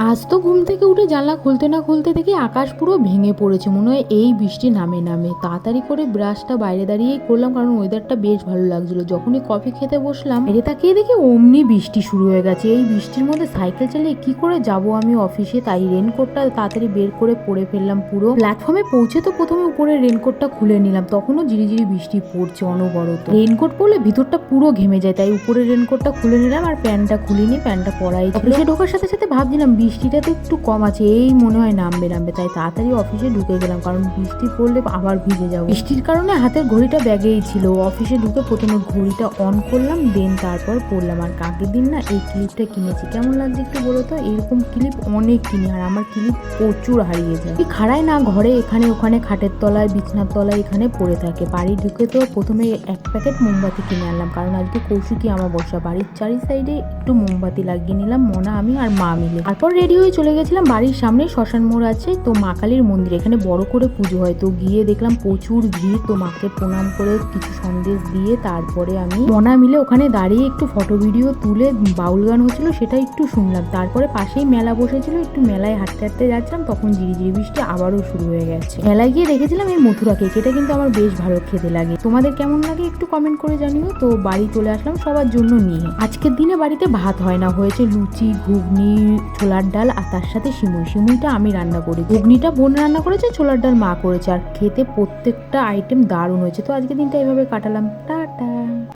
আজ তো ঘুম থেকে উঠে জানলা খুলতে না খুলতে দেখি আকাশ পুরো ভেঙে পড়েছে, মনে হয় এই বৃষ্টি নামে নামে। তাড়াতাড়ি করে ব্রাশটা বাইরে দাঁড়িয়েই করলাম, কারণ ওয়েদারটা বেশ ভালো লাগছিল। যখনই কফি খেতে বসলাম, বাইরে তাকিয়ে দেখি অমনি বৃষ্টি শুরু হয়ে গেছে। এই বৃষ্টির মধ্যে সাইকেল চালিয়ে কি করে যাব আমি অফিসে, তাই রেনকোটটা তাড়াতাড়ি বের করে পরে ফেললাম। পুরো প্ল্যাটফর্মে পৌঁছে তো প্রথমে উপরে রেনকোটটা খুলে নিলাম, তখনও ঝিরিঝিরি বৃষ্টি পড়ছে অনবরত। রেনকোট পরলে ভিতরটা পুরো ঘেমে যায়, তাই উপরে রেনকোটটা খুলে নিলাম আর প্যান্টটা খুলিনি, প্যান্টটা পরাই। অফিসে ঢোকার সাথে সাথে ভাবছিলাম বৃষ্টিটা তো একটু কম আছে, এই মনে হয় নামবে, তাই তাড়াতাড়ি অফিসে ঢুকে গেলাম, কারণ বৃষ্টি পড়লে আবার ভিজে যাবো। বৃষ্টির কারণে হাতের ঘড়িটা ব্যাগেই ছিল। অফিসে ঢুকে প্রথমে ঘড়িটা অন করলাম, দেন তারপর পড়লাম। আর আগের দিন না এই ক্লিপটা কিনেছি, কেমন লাগছে একটু বলো তো। এরকম ক্লিপ অনেক কিনি আর আমার ক্লিপ প্রচুর হারিয়ে যায়। খাড়ায় না ঘরে এখানে ওখানে, খাটের তলায় বিছনার তলায় এখানে পড়ে থাকে। বাড়ি ঢুকে তো প্রথমে এক প্যাকেট মোমবাতি কিনে আনলাম, কারণ আজকে কৌশিকী আমাবস্যা। বাড়ির চারি সাইডে একটু মোমবাতি লাগিয়ে নিলাম, মনা আমি আর মা মিলে। তারপর রেডি হয়ে চলে গেছিলাম বাড়ির সামনে শ্মশান মোড় আছে তো মা কালীর মন্দির, এখানে বড় করে পুজো হয়। তো গিয়ে দেখলাম প্রচুর ভিড়, তো মাকে প্রণাম করে কিছু সন্দেশ দিয়ে তারপরে আমি মনা মিলে ওখানে দাঁড়িয়ে একটু ফটো ভিডিও তুলে, বাউল গান হচ্ছিল সেটা একটু শুনলাম। তারপরে পাশেই মেলা বসেছিল, একটু মেলায় হাঁটতে হাঁটতে যাচ্ছিলাম, তখন ঝিরিঝিরি বৃষ্টি আবারও শুরু হয়ে গেছে। মেলায় গিয়ে দেখেছিলাম এই মথুরা কেক, এটা কিন্তু আমার বেশ ভালো খেতে লাগে। তোমাদের কেমন লাগে একটু কমেন্ট করে জানিও। তো বাড়ি চলে আসলাম সবার জন্য নিয়ে। আজকের দিনে বাড়িতে ভাত হয় না, হয়েছে লুচি, ঘুগনি, ছোলার ডাল আর তার সাথে সিমুইটা আমি রান্না করি, ঘুগনিটা বোন রান্না করেছে, ছোলার ডাল মা করেছে। আর খেতে প্রত্যেকটা আইটেম দারুণ হয়েছে। তো আজকের দিনটা এভাবে কাটালাম। টাটা।